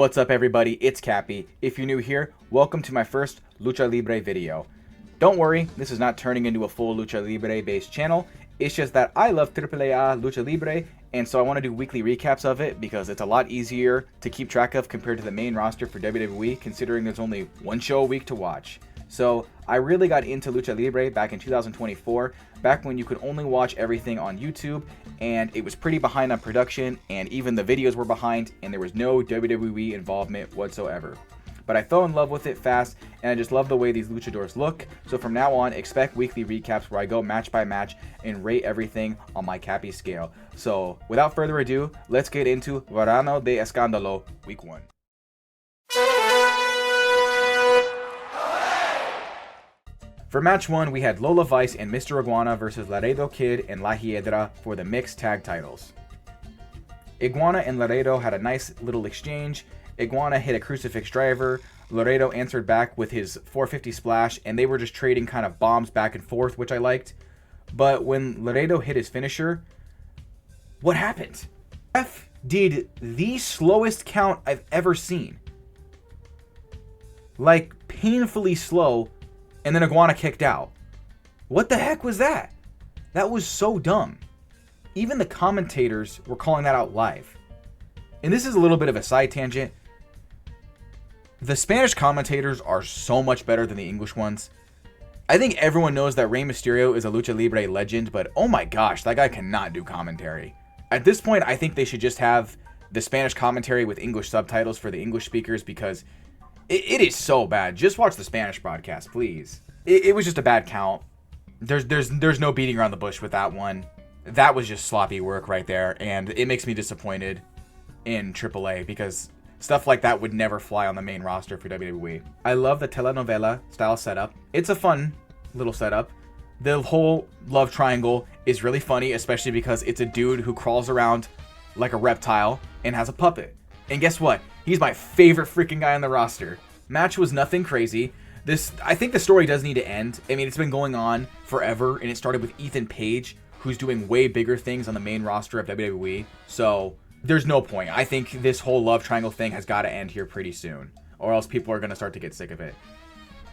What's up everybody, it's Cappy. If you're new here, welcome to my first Lucha Libre video. Don't worry, this is not turning into a full Lucha Libre based channel. It's just that I love AAA Lucha Libre, and so I want to do weekly recaps of it because it's a lot easier to keep track of compared to the main roster for WWE, considering there's only one show a week to watch. So I really got into Lucha Libre back in 2024, back when you could only watch everything on YouTube, and it was pretty behind on production, and even the videos were behind, and there was no WWE involvement whatsoever. But I fell in love with it fast, and I just love the way these luchadors look, so from now on, expect weekly recaps where I go match by match and rate everything on my Cappy scale. So, without further ado, let's get into Verano de Escándalo, Week 1. For match 1, we had Lola Vice and Mr. Iguana versus Laredo Kid and La Hiedra for the mixed tag titles. Iguana and Laredo had a nice little exchange. Iguana hit a crucifix driver, Laredo answered back with his 450 splash, and they were just trading kind of bombs back and forth, which I liked. But when Laredo hit his finisher, what happened? F did the slowest count I've ever seen. Like, painfully slow, and then Iguana kicked out. What the heck was that? That was so dumb. Even the commentators were calling that out live. And this is a little bit of a side tangent. The Spanish commentators are so much better than the English ones. I think everyone knows that Rey Mysterio is a Lucha Libre legend, but oh my gosh, that guy cannot do commentary. At this point, I think they should just have the Spanish commentary with English subtitles for the English speakers, because it is so bad. Just watch the Spanish broadcast, please. It was just a bad count. There's no beating around the bush with that one. That was just sloppy work right there, and it makes me disappointed in AAA because stuff like that would never fly on the main roster for WWE. I love the telenovela style setup. It's a fun little setup. The whole love triangle is really funny, especially because it's a dude who crawls around like a reptile and has a puppet. And guess what? He's my favorite freaking guy on the roster. Match was nothing crazy. I think the story does need to end. I mean, it's been going on forever, and it started with Ethan Page, who's doing way bigger things on the main roster of WWE. So there's no point. I think this whole love triangle thing has got to end here pretty soon, or else people are going to start to get sick of it.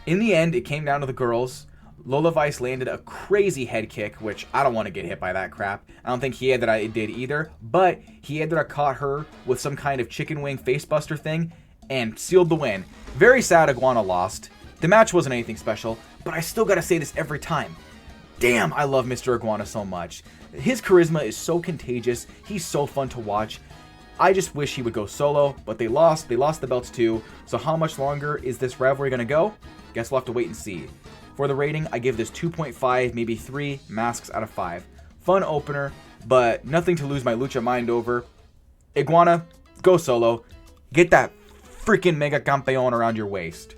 In the end, it came down to the girls. Lola Vice landed a crazy head kick, which I don't want to get hit by that crap. I don't think Hiedra did either, but Hiedra caught her with some kind of chicken wing facebuster thing and sealed the win. Very sad Iguana lost. The match wasn't anything special, but I still gotta say this every time. Damn, I love Mr. Iguana so much. His charisma is so contagious. He's so fun to watch. I just wish he would go solo, but they lost. They lost the belts too. So how much longer is this rivalry gonna go? Guess we'll have to wait and see. For the rating, I give this 2.5, maybe 3 masks out of 5. Fun opener, but nothing to lose my lucha mind over. Iguana, go solo. Get that freaking Mega Campeon around your waist.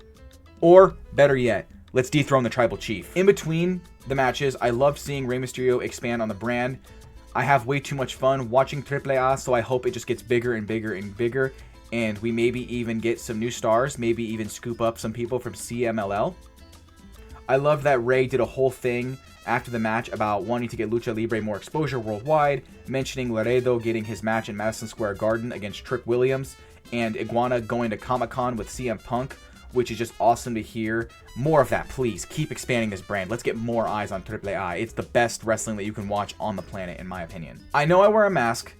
Or, better yet, let's dethrone the Tribal Chief. In between the matches, I loved seeing Rey Mysterio expand on the brand. I have way too much fun watching AAA, so I hope it just gets bigger and bigger and bigger, and we maybe even get some new stars, maybe even scoop up some people from CMLL. I love that Rey did a whole thing after the match about wanting to get Lucha Libre more exposure worldwide, mentioning Laredo getting his match in Madison Square Garden against Trick Williams, and Iguana going to Comic-Con with CM Punk, which is just awesome to hear. More of that, please. Keep expanding this brand. Let's get more eyes on AAA. It's the best wrestling that you can watch on the planet, in my opinion. I know I wear a mask,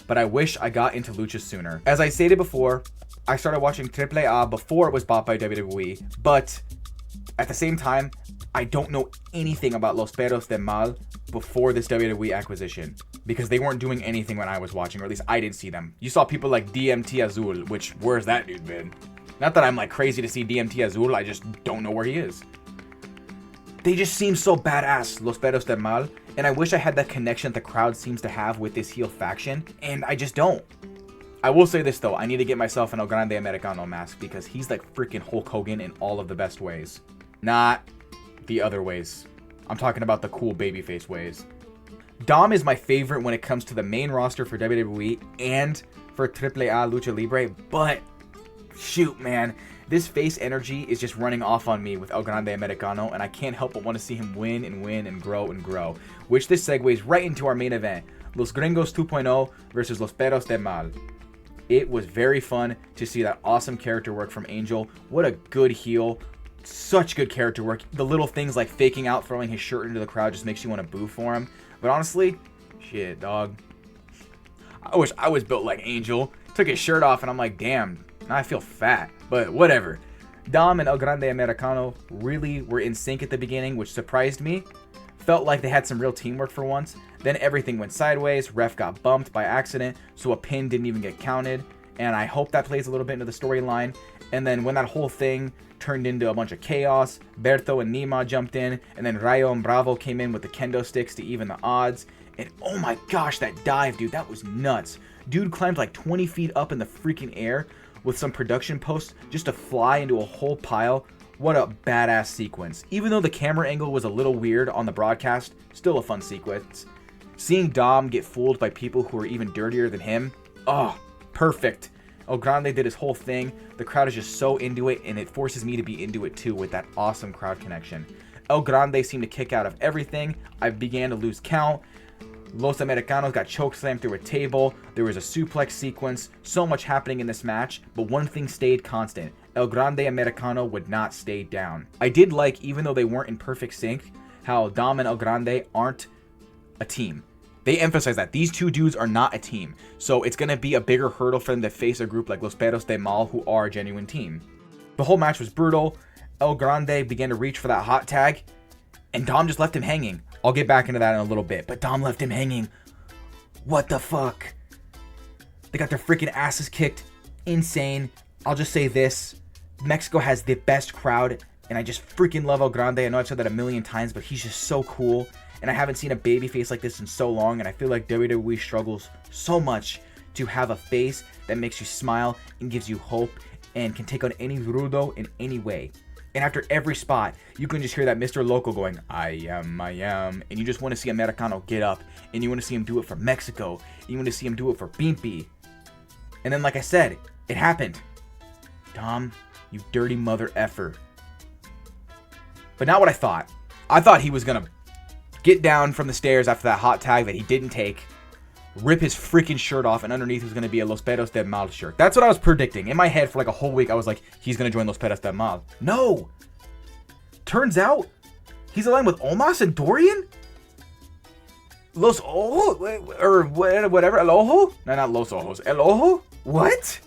but I wish I got into lucha sooner. As I stated before, I started watching AAA before it was bought by WWE, but at the same time, I don't know anything about Los Perros del Mal before this WWE acquisition, because they weren't doing anything when I was watching, or at least I didn't see them. You saw people like DMT Azul, which, where's that dude been? Not that I'm like crazy to see DMT Azul, I just don't know where he is. They just seem so badass, Los Perros del Mal, and I wish I had that connection that the crowd seems to have with this heel faction, and I just don't. I will say this though, I need to get myself an El Grande Americano mask, because he's like freaking Hulk Hogan in all of the best ways. Not the other ways. I'm talking about the cool babyface ways. Dom is my favorite when it comes to the main roster for WWE and for AAA Lucha Libre, but shoot, man, this face energy is just running off on me with El Grande Americano, and I can't help but want to see him win and win and grow, which this segues right into our main event, Los Gringos 2.0 versus Los Perros del Mal. It was very fun to see that awesome character work from Angel. What a good heel. Such good character work. The little things like faking out, throwing his shirt into the crowd just makes you want to boo for him. But honestly, shit, dog. I wish I was built like Angel. Took his shirt off and I'm like, damn, now I feel fat. But whatever. Dom and El Grande Americano really were in sync at the beginning, which surprised me. Felt like they had some real teamwork for once. Then everything went sideways. Ref got bumped by accident, so a pin didn't even get counted. And I hope that plays a little bit into the storyline. And then when that whole thing turned into a bunch of chaos, Berto and Nima jumped in, and then Rayo and Bravo came in with the kendo sticks to even the odds. And oh my gosh, that dive, dude, that was nuts. Dude climbed like 20 feet up in the freaking air with some production posts just to fly into a whole pile. What a badass sequence. Even though the camera angle was a little weird on the broadcast, still a fun sequence. Seeing Dom get fooled by people who are even dirtier than him, oh, perfect. El Grande did his whole thing. The crowd is just so into it, and it forces me to be into it too with that awesome crowd connection. El Grande seemed to kick out of everything. I began to lose count. Los Americanos got chokeslammed through a table. There was a suplex sequence. So much happening in this match, but one thing stayed constant. El Grande Americano would not stay down. I did like, even though they weren't in perfect sync, how Dom and El Grande aren't a team. They emphasize that these two dudes are not a team. So it's going to be a bigger hurdle for them to face a group like Los Perros de Mal, who are a genuine team. The whole match was brutal. El Grande began to reach for that hot tag, and Dom just left him hanging. I'll get back into that in a little bit, but Dom left him hanging. What the fuck? They got their freaking asses kicked. Insane. I'll just say this. Mexico has the best crowd, and I just freaking love El Grande. I know I've said that a million times, but he's just so cool. And I haven't seen a baby face like this in so long, and I feel like WWE struggles so much to have a face that makes you smile and gives you hope and can take on any rudo in any way. And after every spot, you can just hear that Mr. Loco going, I am, and you just want to see Americano get up, and you want to see him do it for Mexico, and you want to see him do it for Bimpi. And then, like I said, it happened. Dom, you dirty mother effer. But not what I thought. I thought he was going to get down from the stairs after that hot tag that he didn't take, rip his freaking shirt off, and underneath was going to be a Los Perros de Mal shirt. That's what I was predicting. In my head for like a whole week, I was like, he's going to join Los Perros de Mal. No! Turns out, he's aligned with Omos and Dorian? Los Ojos? Or whatever, El Ojo? No, not Los Ojos. El Ojo? What?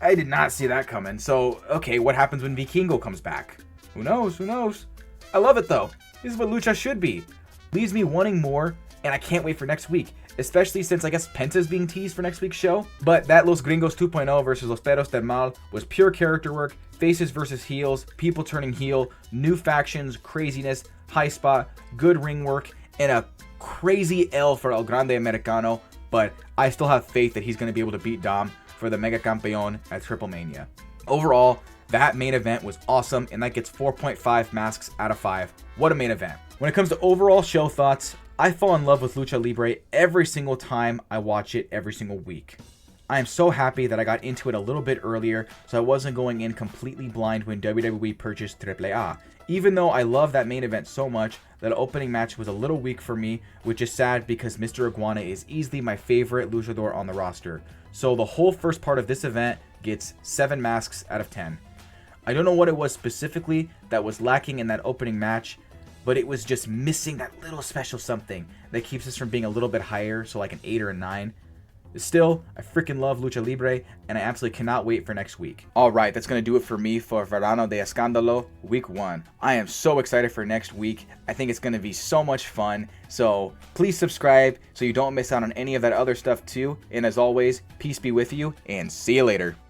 I did not see that coming. So, okay, what happens when Vikingo comes back? Who knows? Who knows? I love it, though. This is what Lucha should be. Leaves me wanting more, and I can't wait for next week. Especially since I guess Penta's being teased for next week's show. But that Los Gringos 2.0 versus Los Perros del Mal was pure character work, faces versus heels, people turning heel, new factions, craziness, high spot, good ring work, and a crazy L for El Grande Americano. But I still have faith that he's going to be able to beat Dom for the Mega Campeon at Triple Mania. Overall, that main event was awesome, and that gets 4.5 masks out of 5. What a main event. When it comes to overall show thoughts, I fall in love with Lucha Libre every single time I watch it every single week. I am so happy that I got into it a little bit earlier, so I wasn't going in completely blind when WWE purchased AAA. Even though I love that main event so much, that opening match was a little weak for me, which is sad because Mr. Iguana is easily my favorite luchador on the roster. So the whole first part of this event gets 7 masks out of 10. I don't know what it was specifically that was lacking in that opening match, but it was just missing that little special something that keeps us from being a little bit higher, so like an 8 or a 9. Still, I freaking love Lucha Libre, and I absolutely cannot wait for next week. Alright, that's going to do it for me for Verano de Escándalo, week 1. I am so excited for next week. I think it's going to be so much fun, so please subscribe so you don't miss out on any of that other stuff too. And as always, peace be with you, and see you later.